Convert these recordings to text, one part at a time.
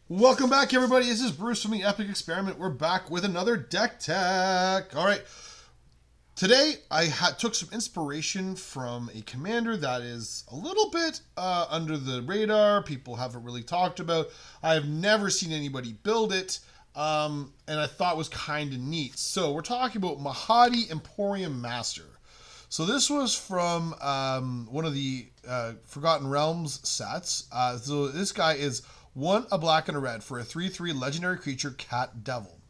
Welcome back, everybody. This is Bruce from the Epic Experiment. We're back with another deck tech. All right. Today, I took some inspiration from a commander that is a little bit under the radar. People haven't really talked about. I have never seen anybody build it, and I thought was kind of neat. So we're talking about Mahadi Emporium Master. So this was from one of the Forgotten Realms sets. So this guy is a black and a red for a 3/3 legendary creature, Cat Devil.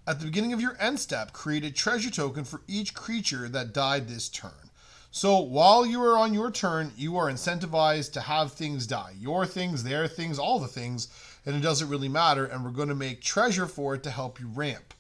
At the beginning of your end step, create a treasure token for each creature that died this turn. So while you are on your turn, you are incentivized to have things die. Your things, their things, all the things, and it doesn't really matter, and we're going to make treasure for it to help you ramp.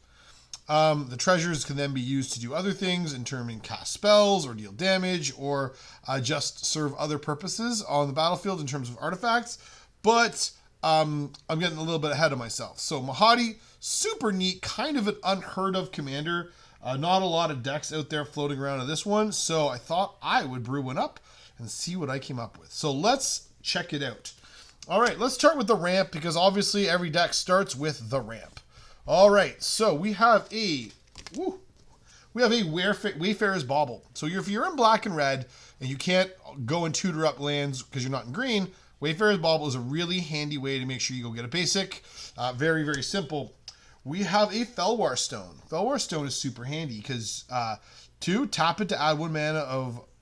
The treasures can then be used to do other things, in terms of cast spells or deal damage, or just serve other purposes on the battlefield in terms of artifacts. But I'm getting a little bit ahead of myself. So Mahadi, super neat, kind of an unheard of commander. Not a lot of decks out there floating around on this one, so I thought I would brew one up and see what I came up with. So let's check it out. All right, let's start with the ramp, because obviously every deck starts with the ramp. All right, so we have a Wayfarer's Bauble. So if you're in black and red and you can't go and tutor up lands because you're not in green, Wayfarer's Bauble is a really handy way to make sure you go get a basic. Very, very simple. We have a Felwar Stone. Felwar Stone is super handy because 2, tap it to add 1 mana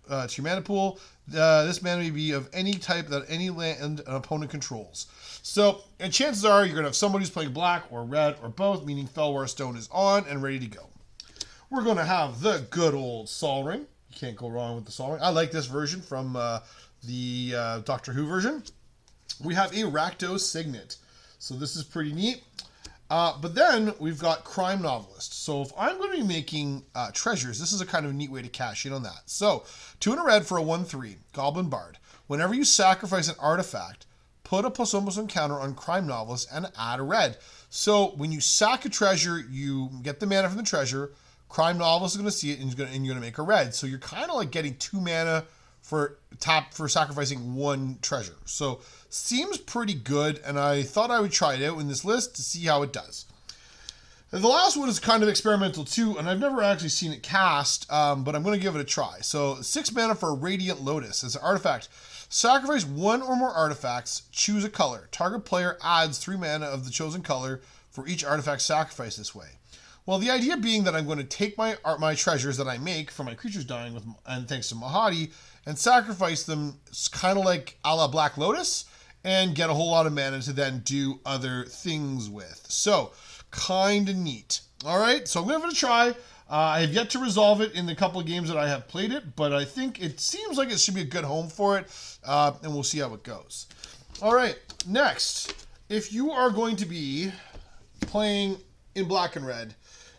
to your mana pool. This mana may be of any type that any land an opponent controls. So, and chances are you're going to have somebody who's playing black or red or both, meaning Felwar Stone is on and ready to go. We're going to have the good old Sol Ring. You can't go wrong with the Sol Ring. I like this version from the Doctor Who version. We have a Rakdos Signet. So this is pretty neat. But then we've got Crime Novelist. So if I'm going to be making treasures, this is a kind of neat way to cash in on that. So 2 and a red for a 1/3, Goblin Bard. Whenever you sacrifice an artifact, put a +1/+1 counter on Crime Novelist and add a red. So when you sack a treasure, you get the mana from the treasure. Crime Novelist is going to see it, and you're going to make a red. So you're kind of like getting 2 mana for sacrificing 1 treasure. So seems pretty good, and I thought I would try it out in this list to see how it does. And the last one is kind of experimental too, and I've never actually seen it cast, but I'm going to give it a try. So 6 mana for Radiant Lotus as an artifact. Sacrifice 1 or more artifacts, choose a color. Target player adds 3 mana of the chosen color for each artifact sacrificed this way. Well, the idea being that I'm going to take my treasures that I make from my creatures dying and thanks to Mahadi, and sacrifice them kind of like a la Black Lotus, and get a whole lot of mana to then do other things with. So, kind of neat. All right, so I'm going to give it a try. I have yet to resolve it in the couple of games that I have played it, but I think it seems like it should be a good home for it, and we'll see how it goes. All right, next, if you are going to be playing in black and red,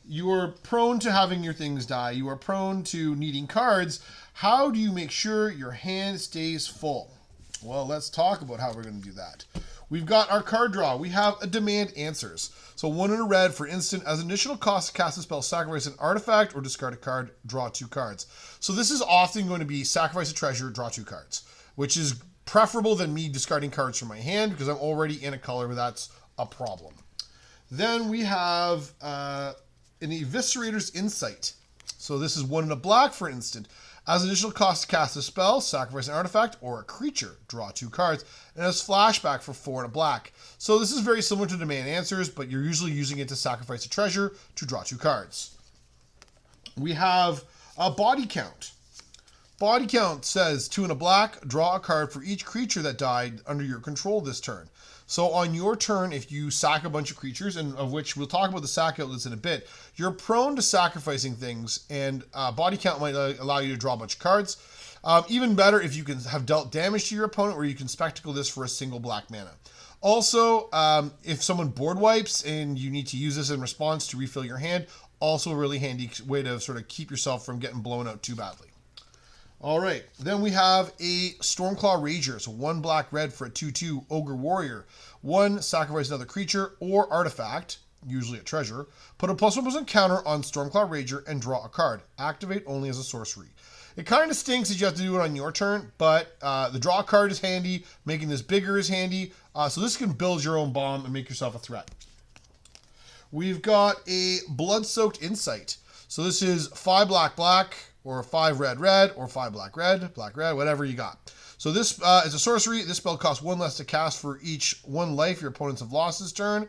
you are prone to having your things die. You are prone to needing cards. How do you make sure your hand stays full? Well, let's talk about how we're going to do that. We've got our card draw. We have a Demand Answers. So 1 and a red for instant. As an additional cost to cast a spell, sacrifice an artifact or discard a card, draw 2 cards. So this is often going to be sacrifice a treasure, draw 2 cards, which is preferable than me discarding cards from my hand because I'm already in a color where that's a problem. Then we have an Eviscerator's Insight. So this is 1 and a black for instant. As an additional cost to cast a spell, sacrifice an artifact or a creature, draw 2 cards, and has flashback for 4 and a black. So this is very similar to Demand Answers, but you're usually using it to sacrifice a treasure to draw 2 cards. We have a Body Count. Body Count says 2 and a black, draw a card for each creature that died under your control this turn. So on your turn, if you sack a bunch of creatures, and of which we'll talk about the sack outlets in a bit, you're prone to sacrificing things, and Body Count might allow you to draw a bunch of cards. Even better if you can have dealt damage to your opponent, where you can spectacle this for a single black mana. Also, if someone board wipes and you need to use this in response to refill your hand, also a really handy way to sort of keep yourself from getting blown out too badly. All right, then we have a Stormclaw Rager, so 1 black red for a 2/2 Ogre Warrior. 1, sacrifice another creature or artifact, usually a treasure. Put a +1/+1 counter on Stormclaw Rager and draw a card. Activate only as a sorcery. It kind of stinks that you have to do it on your turn, but the draw card is handy. Making this bigger is handy. So this can build your own bomb and make yourself a threat. We've got a Blood-Soaked Insight. So this is 5 black, black, or 5 red, red, or 5 black, red, whatever you got. So this is a sorcery. This spell costs 1 less to cast for each 1 life your opponents have lost this turn.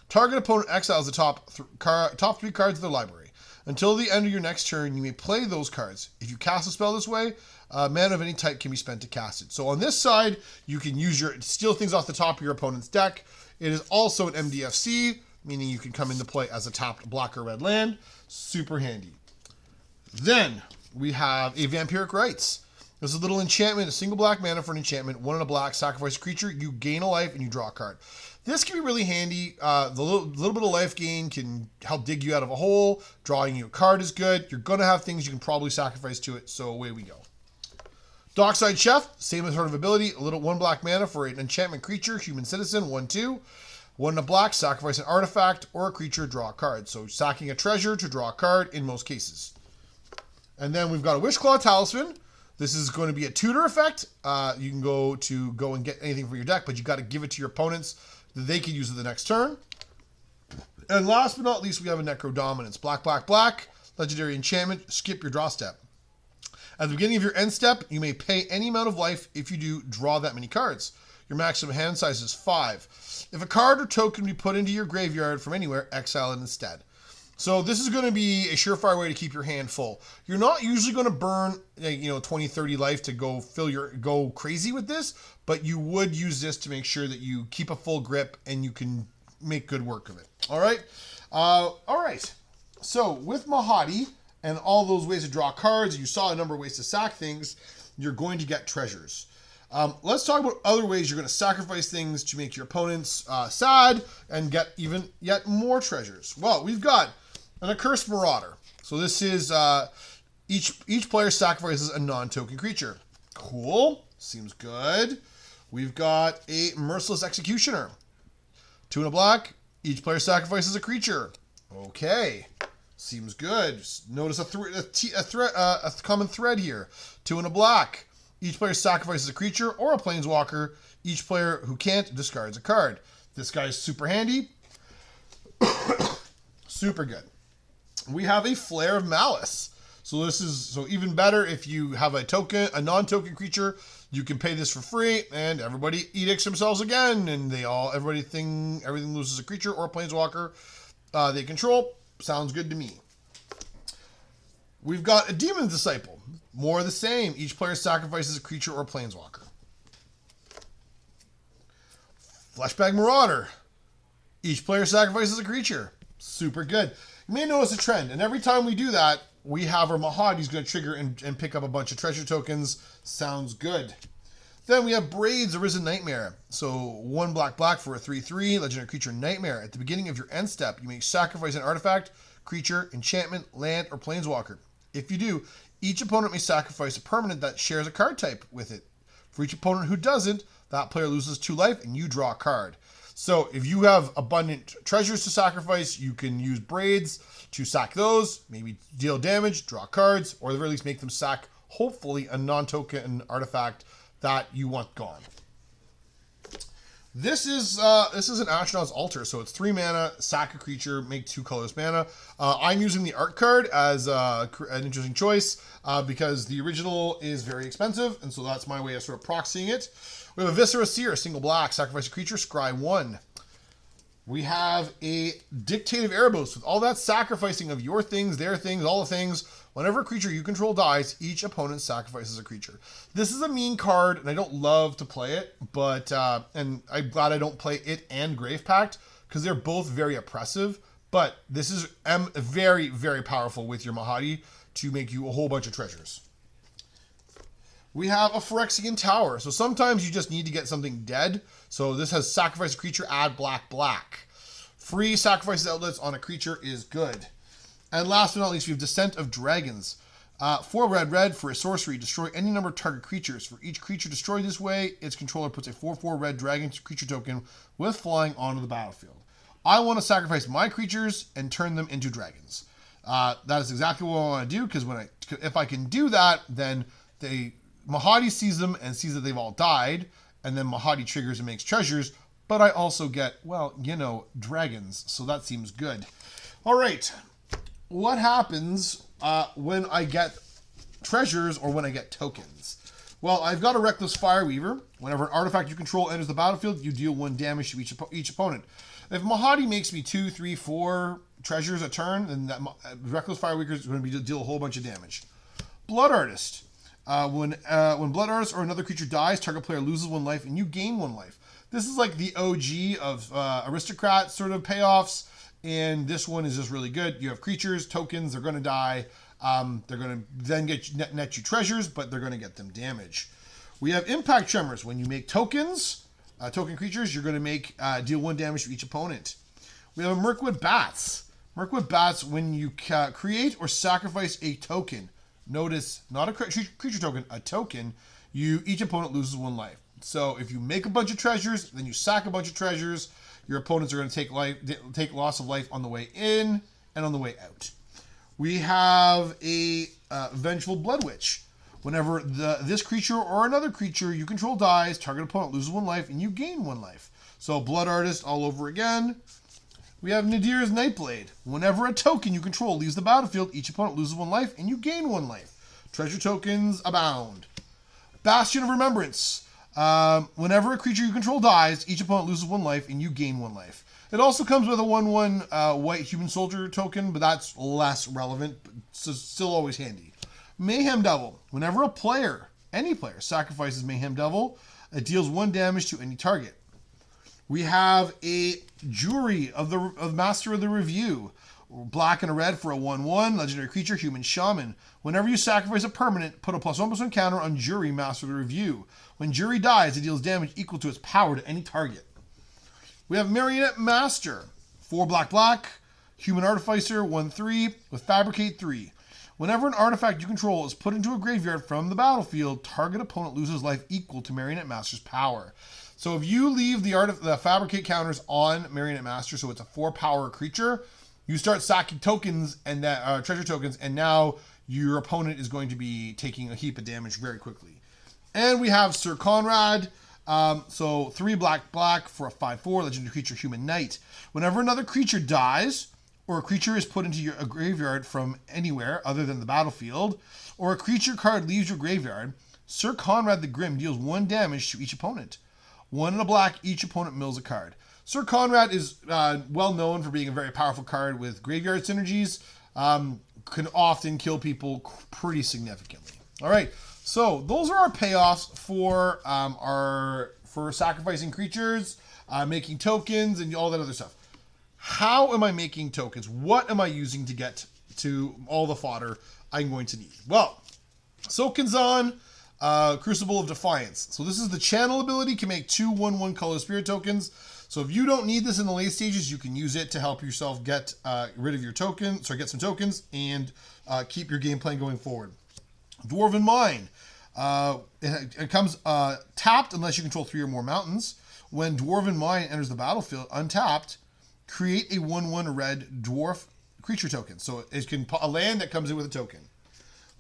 Target opponent exiles the top 3 cards of their library. Until the end of your next turn, you may play those cards. If you cast a spell this way, mana of any type can be spent to cast it. So on this side, you can steal things off the top of your opponent's deck. It is also an MDFC, meaning you can come into play as a tapped black or red land. Super handy. Then we have a Vampiric Rites. This is a little enchantment, a single black mana for an enchantment, 1 and a black, sacrifice a creature, you gain a life, and you draw a card. This can be really handy. The little bit of life gain can help dig you out of a hole. Drawing you a card is good. You're going to have things you can probably sacrifice to it, so away we go. Dockside Chef, same sort of ability, 1 black mana for an enchantment creature, human citizen, 1/2. 1 and a black, sacrifice an artifact or a creature, draw a card. So sacking a treasure to draw a card in most cases. And then we've got a Wishclaw Talisman. This is going to be a tutor effect. You can go and get anything from your deck, but you got to give it to your opponents that they can use it the next turn. And last but not least, we have a Necro Dominance. Black, black, black, legendary enchantment, skip your draw step. At the beginning of your end step, you may pay any amount of life. If you do, draw that many cards. Your maximum hand size is 5. If a card or token be put into your graveyard from anywhere, exile it instead. So this is going to be a surefire way to keep your hand full. You're not usually going to burn 20, 30 life to go crazy with this, but you would use this to make sure that you keep a full grip and you can make good work of it. All right. All right. So with Mahadi and all those ways to draw cards, you saw a number of ways to sack things, you're going to get treasures. Let's talk about other ways you're going to sacrifice things to make your opponents sad and get yet more treasures. Well, we've got an Accursed Marauder. So this is each player sacrifices a non-token creature. Cool. Seems good. We've got a Merciless Executioner. 2 and a black. Each player sacrifices a creature. Okay. Seems good. Notice a common thread here. 2 and a black. Each player sacrifices a creature or a planeswalker. Each player who can't discards a card. This guy is super handy. Super good. We have a Flare of Malice. So this is even better if you have a non-token creature. You can pay this for free, and everybody edicts themselves again, and everything loses a creature or a planeswalker they control. Sounds good to me. We've got a Demon's Disciple. More of the same. Each player sacrifices a creature or a planeswalker. Fleshbag Marauder. Each player sacrifices a creature. Super good. You may notice a trend, and every time we do that, we have our Mahadi's going to trigger and pick up a bunch of treasure tokens. Sounds good. Then we have Braid's Arisen Nightmare. So 1 black, black for a 3/3 legendary creature Nightmare. At the beginning of your end step, you may sacrifice an artifact, creature, enchantment, land, or planeswalker. If you do, each opponent may sacrifice a permanent that shares a card type with it. For each opponent who doesn't, that player loses 2 life and you draw a card. So if you have abundant treasures to sacrifice, you can use Braids to sack those, maybe deal damage, draw cards, or at the very least make them sack, hopefully, a non-token artifact that you want gone. This is an Astronaut's Altar, so it's 3 mana, sack a creature, make 2 colorless mana. I'm using the art card as an interesting choice because the original is very expensive, and so that's my way of sort of proxying it. We have a Viscera Seer, single black, sacrifice a creature, scry 1. We have a Dictative Erebos with all that sacrificing of your things, their things, all the things. Whenever a creature you control dies, each opponent sacrifices a creature. This is a mean card, and I don't love to play it, but and I'm glad I don't play it and Grave Pact because they're both very oppressive. But this is very, very powerful with your Mahadi to make you a whole bunch of treasures. We have a Phyrexian Tower. So sometimes you just need to get something dead. So this has sacrifice a creature, add black, black. Free sacrifices outlets on a creature is good. And last but not least, we have Descent of Dragons. 4 red, red for a sorcery. Destroy any number of target creatures. For each creature destroyed this way, its controller puts a 4/4 red dragon creature token with flying onto the battlefield. I want to sacrifice my creatures and turn them into dragons. That is exactly what I want to do because if I can do that, then Mahadi sees them and sees that they've all died, and then Mahadi triggers and makes treasures, but I also get, well, you know, dragons, so that seems good. All right, what happens when I get treasures or when I get tokens? Well, I've got a Reckless Fireweaver. Whenever an artifact you control enters the battlefield, you deal 1 damage to each opponent. If Mahadi makes me 2, 3, 4 treasures a turn, then that Reckless Fireweaver is going to deal a whole bunch of damage. Blood Artist. When Blood Artist or another creature dies, target player loses 1 life and you gain 1 life. This is like the OG of Aristocrat sort of payoffs, and this one is just really good. You have creatures, tokens, they're going to die. They're going to then net you treasures, but they're going to get them damage. We have Impact Tremors. When you make tokens, token creatures, you're going to make deal 1 damage to each opponent. We have Mirkwood Bats. Mirkwood Bats, when you create or sacrifice a token, notice, not a creature token, a token, each opponent loses 1 life. So if you make a bunch of treasures, then you sack a bunch of treasures, your opponents are going to take loss of life on the way in and on the way out. We have a Vengeful Blood Witch. Whenever this creature or another creature you control dies, target opponent loses 1 life and you gain 1 life. So Blood Artist all over again. We have Nadir's Nightblade. Whenever a token you control leaves the battlefield, each opponent loses 1 life and you gain 1 life. Treasure tokens abound. Bastion of Remembrance. Whenever a creature you control dies, each opponent loses 1 life and you gain 1 life. It also comes with a 1/1 white human soldier token, but that's less relevant, but still always handy. Mayhem Devil. Whenever any player, sacrifices Mayhem Devil, it deals 1 damage to any target. We have a Jury of Master of the Review. Black and a red for a 1/1 legendary creature, human shaman. Whenever you sacrifice a permanent, put a +1/+1 counter on Jury, Master of the Review. When Jury dies, it deals damage equal to its power to any target. We have Marionette Master. 4 black, human artificer, 1/3 with fabricate 3. Whenever an artifact you control is put into a graveyard from the battlefield, target opponent loses life equal to Marionette Master's power. So if you leave the fabricate counters on Marionette Master, so it's a 4 power creature, you start sacking tokens and treasure tokens, and now your opponent is going to be taking a heap of damage very quickly. And we have Sir Conrad. So 3 black for a 5/4 legendary creature, human knight. Whenever another creature dies, or a creature is put into a graveyard from anywhere other than the battlefield, or a creature card leaves your graveyard, Sir Conrad the Grim deals 1 damage to each opponent. 1 and a black, each opponent mills a card. Sir Conrad is well known for being a very powerful card with graveyard synergies. Can often kill people pretty significantly. All right, so those are our payoffs for for sacrificing creatures, making tokens, and all that other stuff. How am I making tokens? What am I using to get to all the fodder I'm going to need? Well, Sokinzan, Crucible of Defiance. So this is the channel ability, can make 2 1/1 color spirit tokens. So if you don't need this in the late stages, you can use it to help yourself get rid of your token, get some tokens, and keep your game plan going forward. Dwarven Mine. It comes tapped unless you control 3 or more mountains. When Dwarven Mine enters the battlefield untapped, create a 1/1 red dwarf creature token. So it can a land that comes in with a token.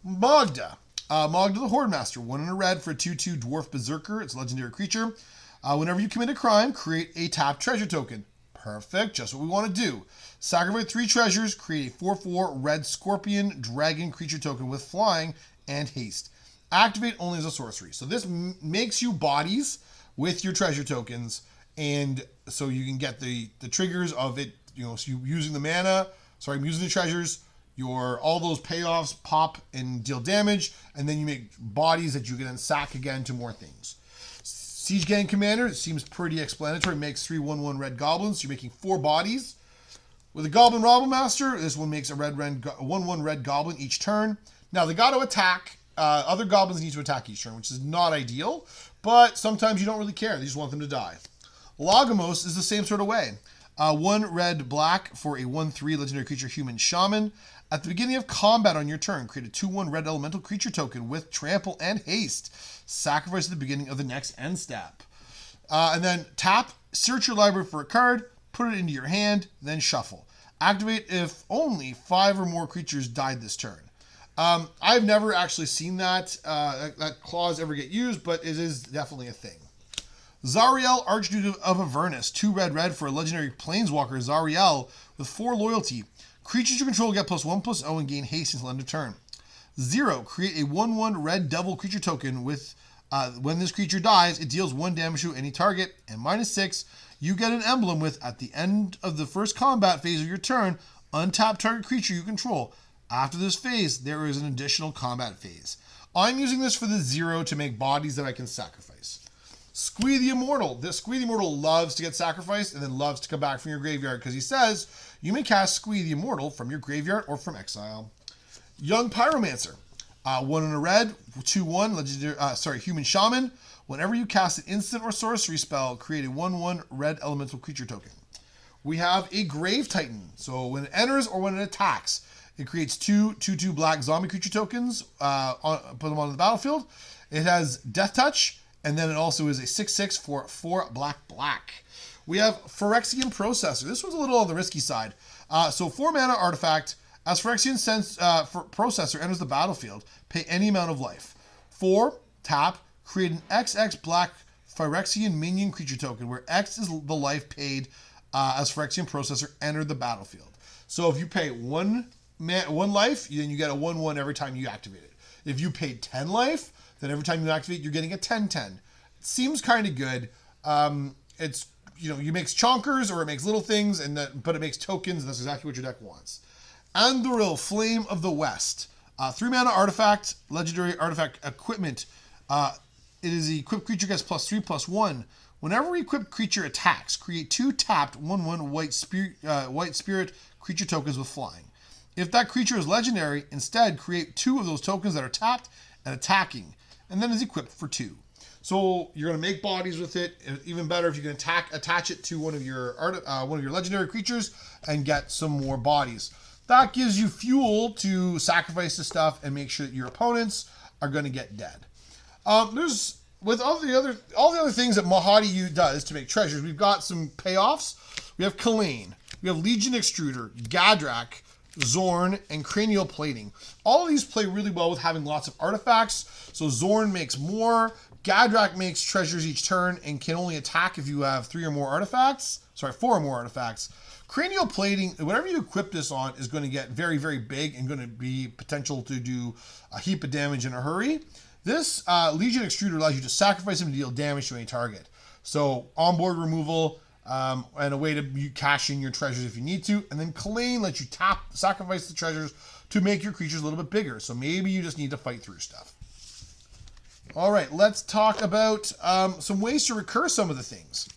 Magda. Magda the Horde Master. 1 and a red for a 2/2 dwarf berserker. It's a legendary creature. Whenever you commit a crime, create a tapped treasure token. Perfect, just what we want to do. Sacrifice 3 treasures, create a 4/4 red scorpion dragon creature token with flying and haste. Activate only as a sorcery. So this makes you bodies with your treasure tokens, and so you can get the triggers of it, so you using the mana, using the treasures, all those payoffs pop and deal damage, and then you make bodies that you can then sack again to more things. Siege Gang Commander, it seems pretty explanatory, makes 3 1/1 red goblins, so you're making 4 bodies. With a Goblin Robble Master, this one makes a 1/1 red goblin each turn. Now they got to attack, other goblins need to attack each turn, which is not ideal, but sometimes you don't really care, they just want them to die. Logamos is the same sort of way. 1 red black for a 1/3 legendary creature, human shaman. At the beginning of combat on your turn, create a 2/1 red elemental creature token with trample and haste. Sacrifice at the beginning of the next end step. And then tap, search your library for a card, put it into your hand, then shuffle. Activate if only 5 or more creatures died this turn. I've never actually seen that clause ever get used, but it is definitely a thing. Zariel, Archduke of Avernus, 2 red for a legendary planeswalker, Zariel, with 4 loyalty. Creatures you control get +1/+0 and gain haste until end of turn. 0, create a 1/1 red devil creature token with, when this creature dies, it deals 1 damage to any target. And -6, you get an emblem with, at the end of the first combat phase of your turn, untap target creature you control. After this phase, there is an additional combat phase. I'm using this for the 0 to make bodies that I can sacrifice. Squee the Immortal. This Squee the Immortal loves to get sacrificed and then loves to come back from your graveyard because he says you may cast Squee the Immortal from your graveyard or from exile. Young Pyromancer. 1 in a red, 2/1, legendary, human shaman. Whenever you cast an instant or sorcery spell, create a 1/1 red elemental creature token. We have a Grave Titan. So when it enters or when it attacks, it creates 2/2 black zombie creature tokens, put them on the battlefield. It has Death Touch, and then it also is a 6/6 for 4 black. We have Phyrexian Processor. This one's a little on the risky side. So 4 mana artifact. As Phyrexian Processor enters the battlefield, pay any amount of life. 4, tap, create an XX black Phyrexian minion creature token, where X is the life paid as Phyrexian Processor entered the battlefield. So if you pay 1 life, then you get a 1/1 every time you activate it. If you paid 10 life, then every time you activate, you're getting a 10/10. It seems kind of good. It's, you makes chonkers or it makes little things, but it makes tokens, and that's exactly what your deck wants. Anduril, Flame of the West. 3 mana artifact, legendary artifact equipment. It is equipped creature gets +3/+1. Whenever equipped creature attacks, create 2 tapped 1/1 white spirit creature tokens with flying. If that creature is legendary, instead create 2 of those tokens that are tapped and attacking, and then is equipped for 2. So you're going to make bodies with it. Even better if you can attach it to one of your legendary creatures and get some more bodies. That gives you fuel to sacrifice the stuff and make sure that your opponents are going to get dead. With all the other things that Mahadi does to make treasures, we've got some payoffs. We have Kalain, we have Legion Extruder, Gadrak, Zorn, and Cranial Plating. All of these play really well with having lots of artifacts. So Zorn makes more, Gadrak makes treasures each turn and can only attack if you have 4 or more artifacts. Cranial Plating, whatever you equip this on, is going to get very, very big and going to be potential to do a heap of damage in a hurry. This Legion Extruder allows you to sacrifice him to deal damage to any target. So onboard removal and a way to cash in your treasures if you need to. And then Kalain lets you sacrifice the treasures to make your creatures a little bit bigger. So maybe you just need to fight through stuff. All right, let's talk about some ways to recur some of the things.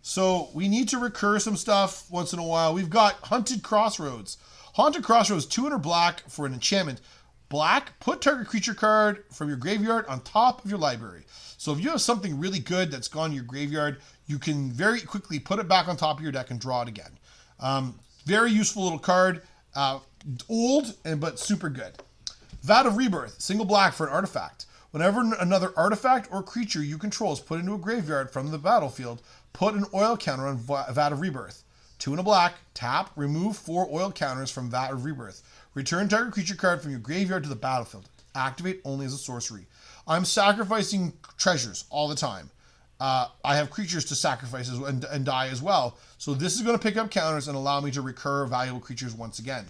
So we need to recur some stuff once in a while. We've got Hunted Crossroads. Haunted Crossroads, 200 black for an enchantment. Black, put target creature card from your graveyard on top of your library. So if you have something really good that's gone to your graveyard, you can very quickly put it back on top of your deck and draw it again. Very useful little card. Old, but super good. Vat of Rebirth, single black for an artifact. Whenever another artifact or creature you control is put into a graveyard from the battlefield, put an oil counter on Vat of Rebirth. 2 in a black, tap, remove 4 oil counters from Vat of Rebirth. Return target creature card from your graveyard to the battlefield. Activate only as a sorcery. I'm sacrificing treasures all the time. I have creatures to sacrifice and die as well. So this is going to pick up counters and allow me to recur valuable creatures once again.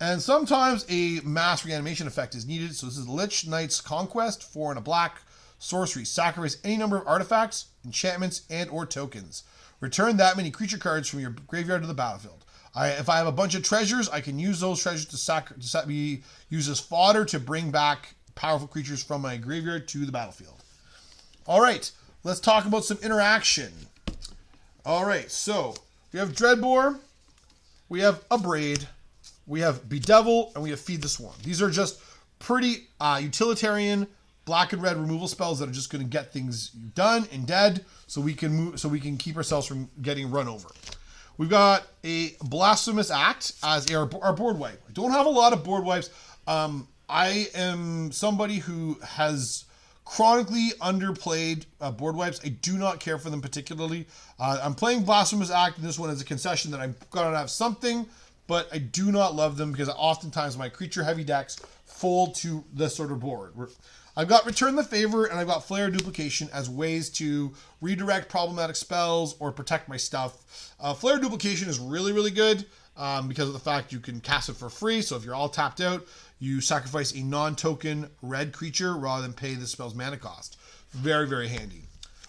And sometimes a mass reanimation effect is needed. So this is Lich Knight's Conquest, 4 in a black, sorcery. Sacrifice any number of artifacts, enchantments, and or tokens. Return that many creature cards from your graveyard to the battlefield. If I have a bunch of treasures, I can use those treasures to be used as fodder to bring back powerful creatures from my graveyard to the battlefield. All right, let's talk about some interaction. All right, so we have Dreadbore, we have Abrade, we have Bedevil, and we have Feed the Swarm. These are just pretty utilitarian black and red removal spells that are just going to get things done and dead, so we can keep ourselves from getting run over. We've got a Blasphemous Act as our board wipe. I don't have a lot of board wipes. I am somebody who has chronically underplayed board wipes. I do not care for them particularly. I'm playing Blasphemous Act in this one as a concession that I'm going to have something, but I do not love them because oftentimes my creature heavy decks fold to this sort of board. I've got Return the Favor and I've got Flare Duplication as ways to redirect problematic spells or protect my stuff. Flare Duplication is really, really good because of the fact you can cast it for free. So if you're all tapped out, you sacrifice a non-token red creature rather than pay the spell's mana cost. Very, very handy.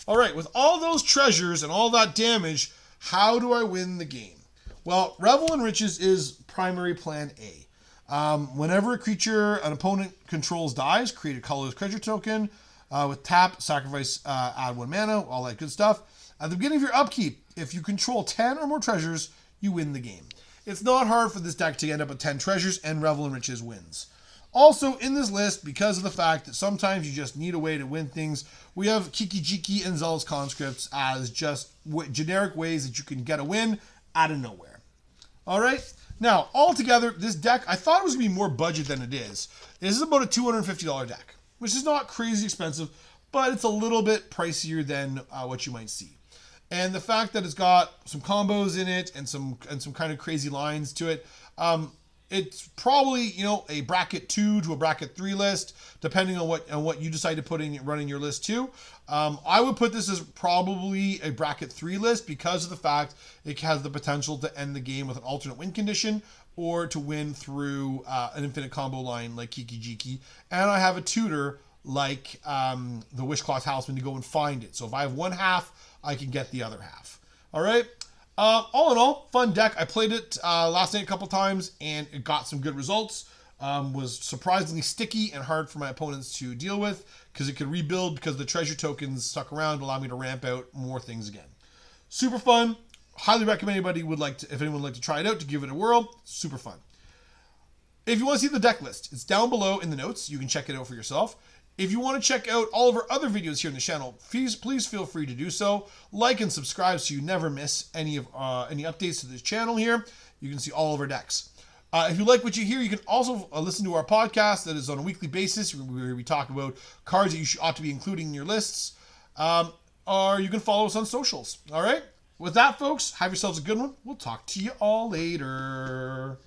All right, with all those treasures and all that damage, how do I win the game? Well, Revel in Riches is primary plan A. Whenever a creature an opponent controls dies, create a colorless treasure token. With tap, sacrifice, add 1 mana, all that good stuff. At the beginning of your upkeep, if you control 10 or more treasures, you win the game. It's not hard for this deck to end up with 10 treasures, and Revel in Riches wins. Also, in this list, because of the fact that sometimes you just need a way to win things, we have Kiki Jiki and Zealous Conscripts as just generic ways that you can get a win out of nowhere. All right? Now, altogether, this deck, I thought it was going to be more budget than it is. This is about a $250 deck, which is not crazy expensive, but it's a little bit pricier than what you might see. And the fact that it's got some combos in it and some kind of crazy lines to it, it's probably, you know, a bracket 2 to a bracket 3 list, depending on what you decide to put in running your list too. I would put this as probably a bracket 3 list because of the fact it has the potential to end the game with an alternate win condition or to win through an infinite combo line like Kiki Jiki. And I have a tutor like the Wishclaw Talisman to go and find it. So if I have one half, I can get the other half. All right. All in all, fun deck. I played it last night a couple times and it got some good results. Was surprisingly sticky and hard for my opponents to deal with because it could rebuild because the treasure tokens stuck around to allow me to ramp out more things again. Super fun. Highly recommend anybody if anyone would like to try it out, to give it a whirl. Super fun. If you want to see the deck list, it's down below in the notes. You can check it out for yourself. If you want to check out all of our other videos here on the channel, please feel free to do so. Like and subscribe so you never miss any updates to this channel here. You can see all of our decks. If you like what you hear, you can also listen to our podcast that is on a weekly basis where we talk about cards that you ought to be including in your lists. Or you can follow us on socials. All right? With that, folks, have yourselves a good one. We'll talk to you all later.